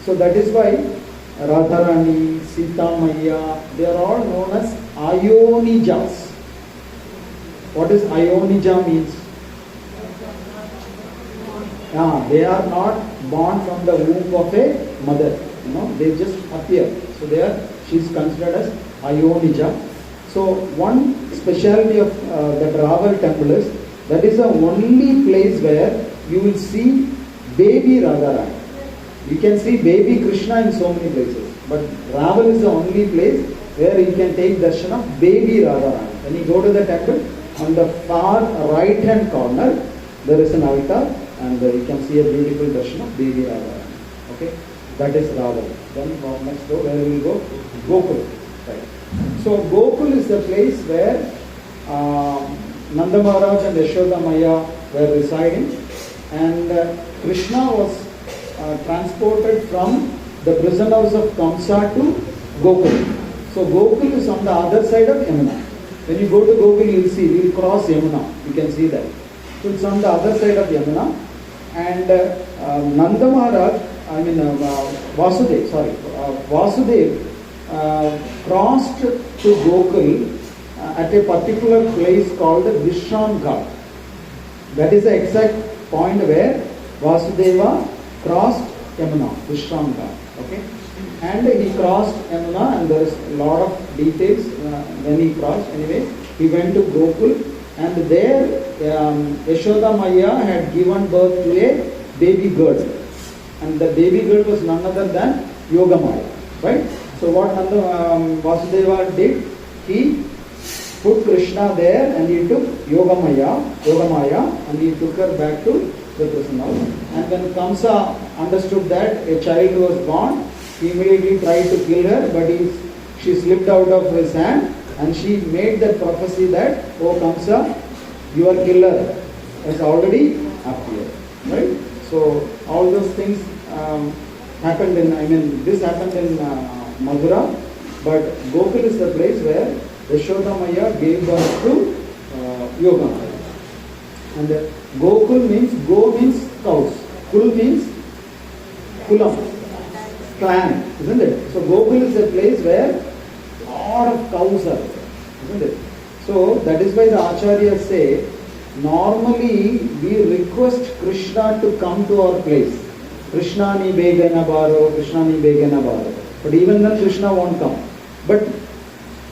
So that is why Radharani, Sita Maya, they are all known as Ayonijas. What is Ayonija means? They are not born from the womb of a mother. They just appear. So she is considered as Ayonija. So one speciality of that Raval temple is that is the only place where you will see baby Radharani. You can see baby Krishna in so many places, but Raval is the only place where you can take darshan of baby Radharani. When you go to the temple, on the far right hand corner there is an altar, and you can see a beautiful darshan of baby Radharani. Okay, that is Raval. Then next door, where we will go? Gokul. Right. So Gokul is the place where Nanda Maharaj and Yashoda Maya were residing, and Krishna was transported from the prison house of Kamsa to Gokul. So Gokul is on the other side of Yamuna. When you go to Gokul, you will see, you will cross Yamuna. You can see that. So it's on the other side of Yamuna, and Nanda Maharaj, Vasudev crossed to Gokul at a particular place called Vishram Ghat. That is the exact point where Vasudeva crossed Yamuna, Vishram Ghat. Okay, and he crossed Yamuna, and there is a lot of details when he crossed. Anyway, he went to Gokul, and there Yashoda Maya had given birth to a baby girl, and the baby girl was none other than Yogamaya, right? So what Vasudeva did, he put Krishna there, and he took Yogamaya, and he took her back to the prison house. And when Kamsa understood that a child was born, he immediately tried to kill her, but she slipped out of his hand, and she made that prophecy that, "Oh Kamsa, your killer has already appeared." Right? So all those things happened this happened in Mathura, but Gokul is the place where Yashoda Maya gave birth to Yogamaya. And Gokul means, Go means cows, Kul means Kulam, clan, isn't it? So Gokul is a place where a lot of cows are, isn't it? So that is why the Acharyas say, normally we request Krishna to come to our place. Krishna ni begana baro, Krishna ni begana baro. But even then Krishna won't come. But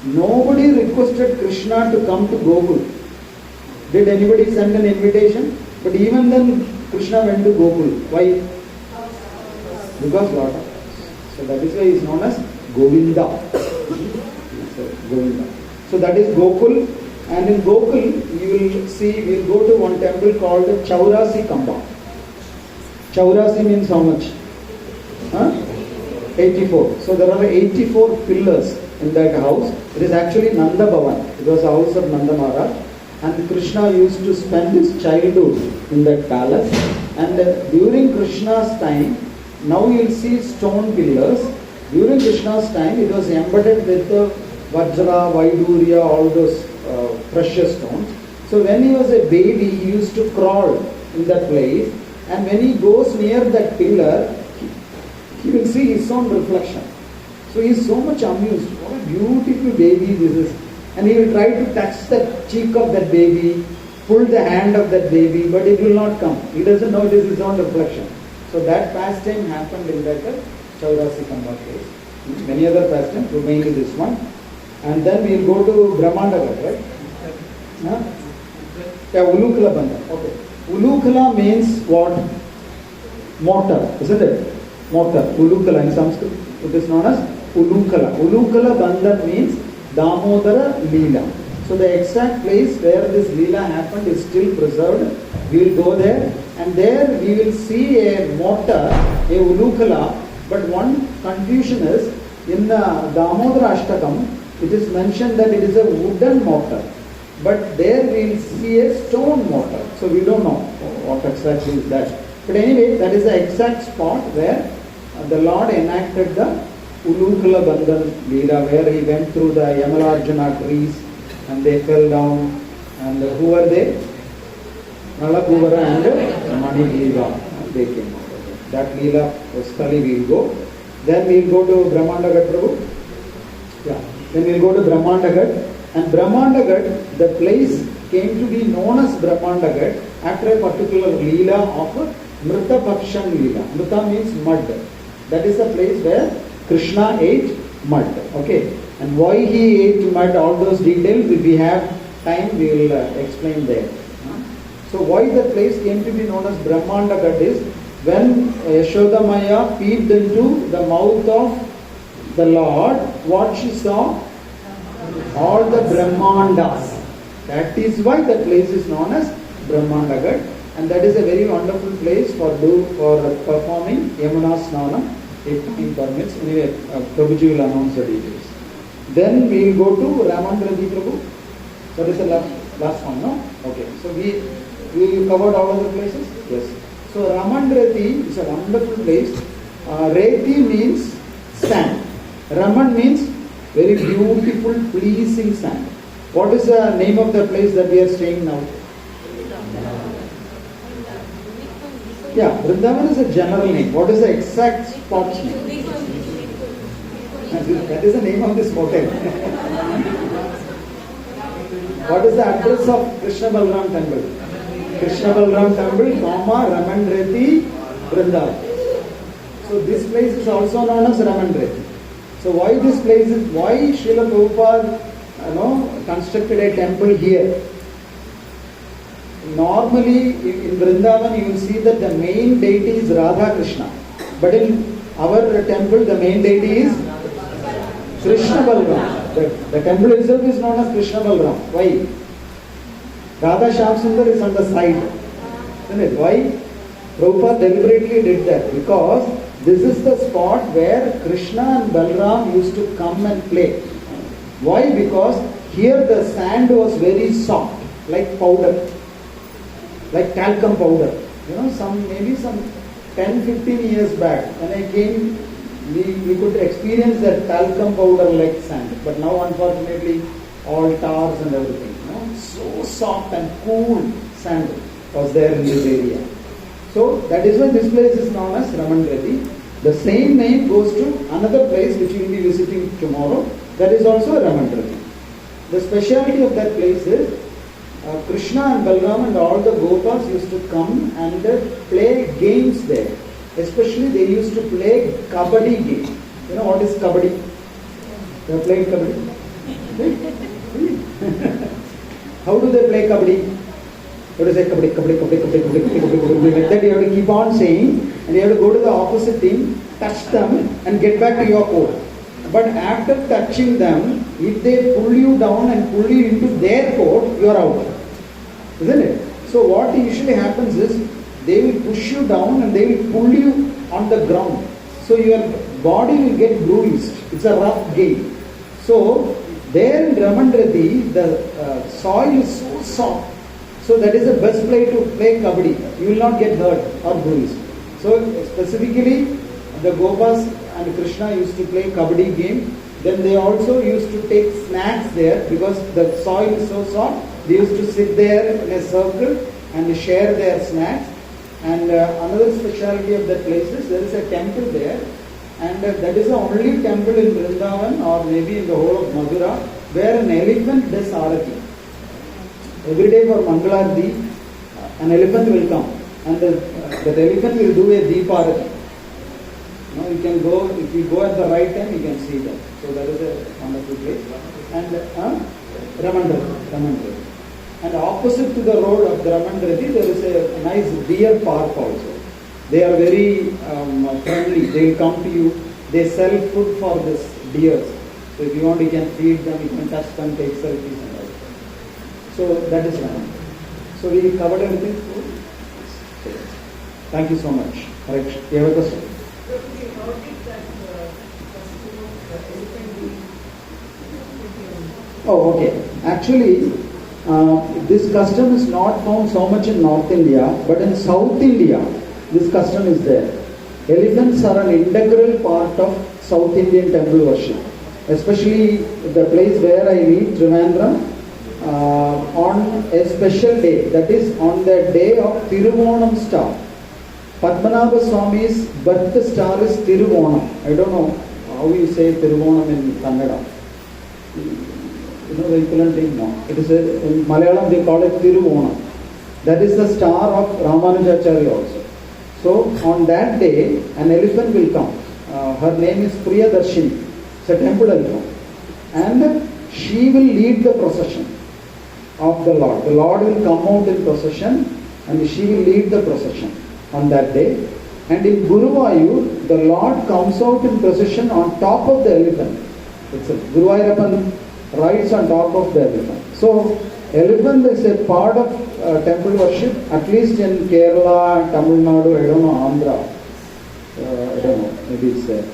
nobody requested Krishna to come to Gokul. Did anybody send an invitation? But even then Krishna went to Gokul. Why? Because Lord. So that is why he is known as Govinda. So that is Gokul. And in Gokul, you will see, we will go to one temple called Chaurasi Kamba. Chaurasi means how much? 84. So there are 84 pillars in that house. It is actually Nanda Bhavan. It was the house of Nanda Maharaj. And Krishna used to spend his childhood in that palace. And during Krishna's time, now you will see stone pillars. During Krishna's time, it was embedded with the Vajra, Vaidurya, all those precious stones. So when he was a baby, he used to crawl in that place. And when he goes near that pillar, he will see his own reflection. So he is so much amused. What a beautiful baby this is. And he will try to touch the cheek of that baby. pull the hand of that baby, but it will not come. He doesn't know it is his own reflection. So that pastime happened in that Chaurasi Kamba place. Many other pastimes, but mainly this one. And then we will go to Brahmandagat, right? Yeah, Ulukala Bandhan. Okay. Ulukala means what? Mortar, isn't it? Mortar. Ulukala in Sanskrit. It is known as Ulukala. Ulukala Bandhan means Damodara Leela. So the exact place where this Leela happened is still preserved. We will go there, and there we will see a mortar, a Ulukala. But one confusion is, in the Damodara Ashtakam, it is mentioned that it is a wooden mortar. But there we will see a stone mortar. So we don't know what exactly is that. But anyway, that is the exact spot where the Lord enacted the Ulukala Bandhan Leela, where he went through the Yamalarjuna trees and they fell down. And who were they? Nalakuvara and Mani Leela. They came out. That Leela, Stali we will go. Then we will go to Brahmandagat Prabhu. Yeah. Then we will go to Brahmandagat. And Brahmandagat, the place came to be known as Brahmandagat after a particular Leela of Mrita Pakshan Leela. Mrita means mud. That is the place where Krishna ate mud. Okay. And why he ate mud, all those details, if we have time, we will explain there. So why the place came to be known as Brahmandagat is, when Yashoda Maya peeped into the mouth of the Lord, what she saw? All the Brahmandas. That is why the place is known as Brahmandagat, and that is a very wonderful place for performing Yamuna Snanam if time permits. Anyway, Prabhuji will announce the details. Then we will go to Ramandrati Prabhu. That is the last one, no? Okay. So we covered all of the places? Yes. So Ramandrati is a wonderful place. Reti means sand. Raman means very beautiful, pleasing sand. What is the name of the place that we are staying now? Yeah, Vrindavan is a general name. What is the exact spot's name? That is the name of this hotel. What is the address of Krishna Balram temple? Krishna Balram temple, Ramandrati, Vrindavan. So this place is also known as Ramandrati. So why this place is, why Srila Prabhupada constructed a temple here? Normally in Vrindavan you will see that the main deity is Radha Krishna. But in our temple the main deity is Krishna Balram. The temple itself is known as Krishna Balram. Why? Radha Sundar is on the side. Isn't it? Why? Prabhupada deliberately did that because this is the spot where Krishna and Balram used to come and play. Why? Because here the sand was very soft, like powder, like talcum powder. Maybe some 10-15 years back when I came, we could experience that talcum powder like sand. But now unfortunately all tars and everything. So soft and cool sand was there in this area. So that is why this place is known as Ramandrati. The same name goes to another place which we will be visiting tomorrow. That is also Ramandrati. The speciality of that place is Krishna and Balram and all the Gopas used to come and play games there. Especially they used to play Kabaddi game. You know what is Kabaddi? You have played Kabaddi? How do they play Kabaddi? What is it? Kabaddi. Like that you have to keep on saying, and you have to go to the opposite team, touch them and get back to your court. But after touching them, if they pull you down and pull you into their court, you are out. Isn't it? So what usually happens is, they will push you down and they will pull you on the ground. So your body will get bruised. It's a rough game. So there in Ramandrati, the soil is so soft. So that is the best place to play Kabaddi. You will not get hurt or bruised. So specifically, the Gopas and Krishna used to play Kabaddi game. Then they also used to take snacks there because the soil is so soft. They used to sit there in a circle and share their snacks. And another speciality of that place is there is a temple there, and that is the only temple in Vrindavan or maybe in the whole of Mathura where an elephant does arati. Every day for Mangalarti, an elephant will come, and that elephant will do a Deeparati. You can go, if you go at the right time, you can see that. So that is a wonderful place. And Ramandra. And opposite to the road of Ramandredi, there is a nice deer park also. They are very friendly. They will come to you. They sell food for this deers. So if you want, you can feed them, you can touch them, take selfies and all. So that is one. So we covered everything. Thank you so much. Correct. You have a question? Oh, okay. Actually, this custom is not found so much in North India, but in South India, this custom is there. Elephants are an integral part of South Indian temple worship, especially the place where I live, Trivandrum, on a special day, that is on the day of Tiruvonam star. Padmanabha Swami's birth star is Tiruvonam. I don't know how you say Tiruvonam in Kannada. You know the equivalent thing? No. It is in Malayalam they call it Tiruvonam. That is the star of Ramanujacharya also. So on that day, an elephant will come. Her name is Priyadarshini. It's a temple elephant. And she will lead the procession of the Lord. The Lord will come out in procession and she will lead the procession on that day. And in Guruvayur, the Lord comes out in procession on top of the elephant. It's a Guruvayurappan rides on top of the elephant. So elephant is a part of temple worship, at least in Kerala, Tamil Nadu, I don't know, Andhra. I don't know, maybe it's there.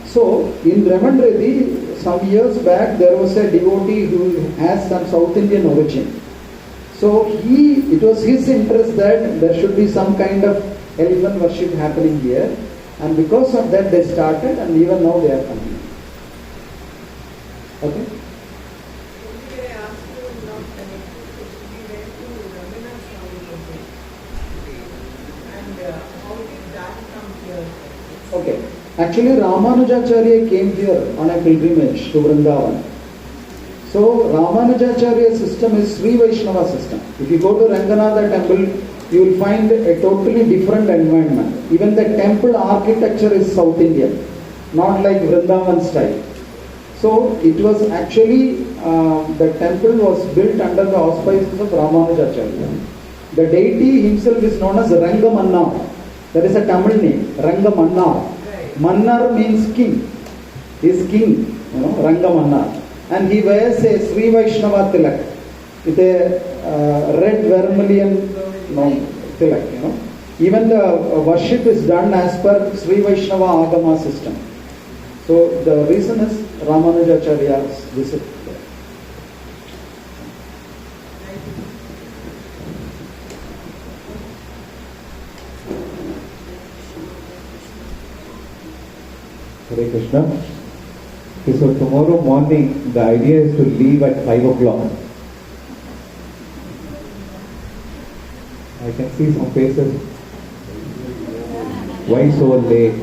So in Ramandredi, some years back, there was a devotee who has some South Indian origin. So it was his interest that there should be some kind of elephant worship happening here. And because of that, they started, and even now they are continuing. Okay? Okay. Actually, Ramanujacharya came here on a pilgrimage to Vrindavan. So, Ramanujacharya system is Sri Vaishnava system. If you go to Ranganatha temple, you will find a totally different environment. Even the temple architecture is South Indian, not like Vrindavan style. So, it was actually, the temple was built under the auspices of Ramanujacharya. The deity himself is known as Rangamannar. That is a Tamil name, Rangamannar. Mannar means king. He is king, Rangamannar. And he wears a Sri Vaishnava tilak with a red vermilion tilak, Even the worship is done as per Sri Vaishnava Agama system. So the reason is Ramanujacharya's visit. Hare Krishna. Okay, so tomorrow morning, the idea is to leave at 5 o'clock. I can see some faces. Why so late?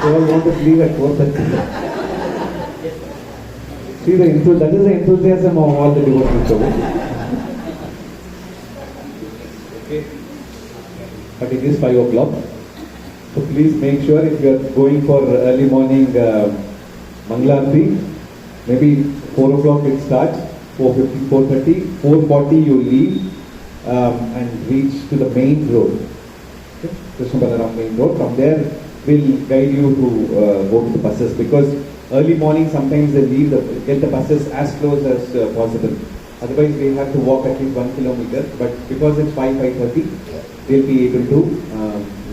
They all want to leave at 4:30. See, that is the enthusiasm of all the devotees. Okay. But it is 5 o'clock. So please make sure if you are going for early morning Mangalarti, maybe 4 o'clock it starts, 4:50, 4:30, 4:40 you leave and reach to the main road, okay? Krishna Balaram main road. From there we'll guide you to go to the buses, because early morning sometimes they get the buses as close as possible. Otherwise we have to walk at least 1 kilometer, but because it's 5:30, they'll be able to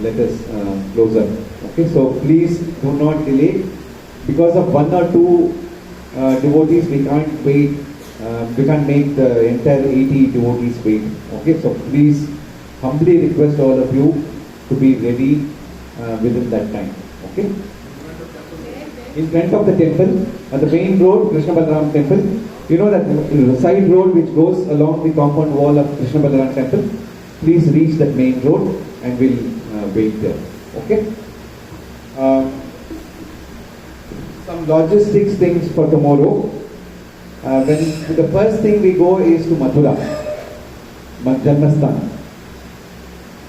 let us closer. Okay, so please do not delay. Because of 1 or 2 devotees, we can't wait. We can't make the entire 80 devotees wait. Okay, so please humbly request all of you to be ready within that time. Okay. In front of the temple, on the main road, Krishna Balaram temple, you know that side road which goes along the compound wall of Krishna Balaram temple. Please reach that main road and we'll wait there. Okay. Some logistics things for tomorrow. when the first thing we go is to Mathura, Janmastan.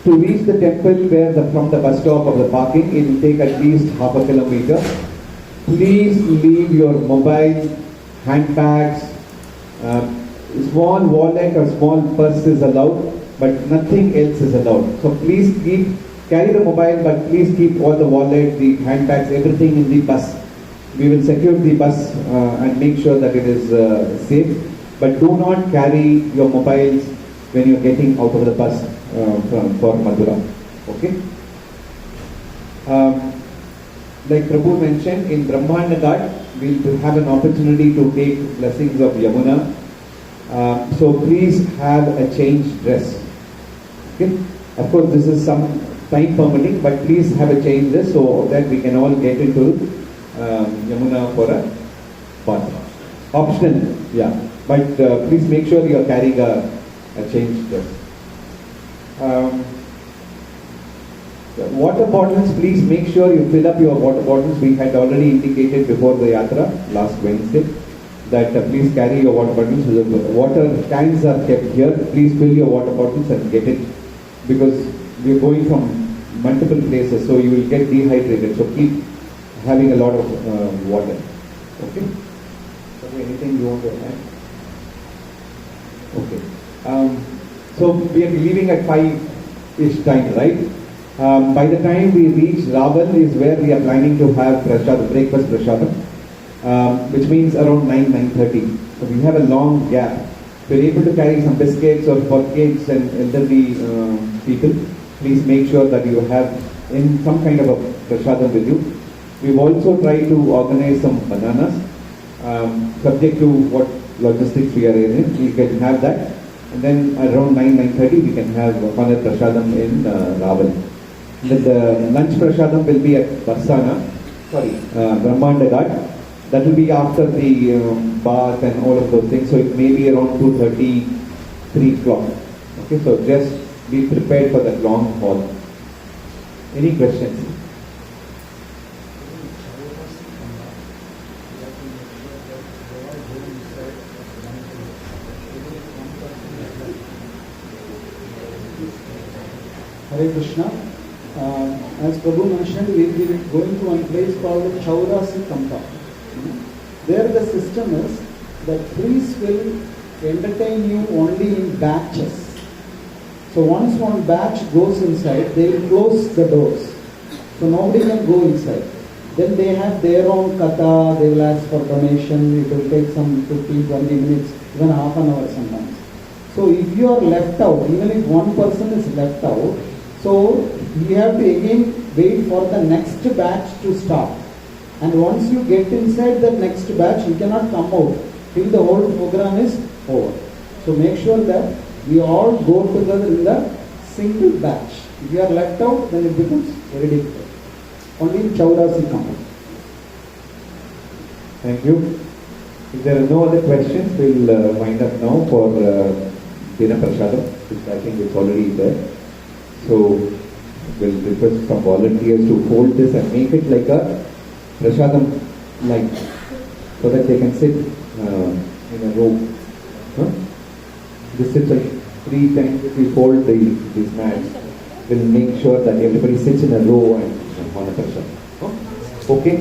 To reach the temple from the bus stop of the parking, it will take at least half a kilometer. Please leave your mobile, handbags, small wallet or small purse is allowed, but nothing else is allowed. So please carry the mobile, but please keep all the wallet, the handbags, everything in the bus. We will secure the bus and make sure that it is safe. But do not carry your mobiles when you are getting out of the bus for Mathura. Okay? Like Prabhu mentioned, in Brahmanda Ghat, we will have an opportunity to take blessings of Yamuna. So please have a changed dress. Okay? Of course, this is some time permitting, but please have a change dress so that we can all get into Yamuna for a bath. Optional, yeah. But please make sure you are carrying a changed dress. Water bottles, please make sure you fill up your water bottles. We had already indicated before the yatra last Wednesday that please carry your water bottles. The water cans are kept here. Please fill your water bottles and get it, because we are going from multiple places, so you will get dehydrated. So keep having a lot of water. Okay? So anything you want to add? Okay. So we are leaving at 5-ish time, right? By the time we reach Raval is where we are planning to have breakfast prashadam, which means around 9:30. So we have a long gap. If you're able to carry some biscuits or for kids and elderly people, please make sure that you have in some kind of a prashadam with you. We've also tried to organize some bananas, subject to what logistics we are in. We can have that. And then around 9:30 we can have Panat Prashadam in Raval. Then the lunch Prashadam will be at Brahmanda Ghat. That will be after the bath and all of those things. So it may be around 2:30, 3 o'clock. Okay, so just be prepared for that long haul. Any questions? Hare Krishna. As Prabhu mentioned, we will be going to one place called Chaurasi Kampa. There the system is that priests will entertain you only in batches. So once one batch goes inside, they will close the doors. So nobody can go inside. Then they have their own katha, they will ask for donation, it will take some 15-20 minutes, even half an hour sometimes. So if you are left out, even if one person is left out, so you have to again wait for the next batch to start. And once you get inside the next batch, you cannot come out till the whole program is over. So make sure that we all go together in the single batch. If you are left out, then it becomes very difficult. Only in Chaurasi Kampa. Thank you. If there are no other questions, we'll wind up now for Dina Prashadam, which I think is already there. So we'll request some volunteers to hold this and make it like a Prashadam line, so that they can sit in a row. This sits like 3 times. If we fold these mats, we'll make sure that everybody sits in a row and on a Prashadam. Okay?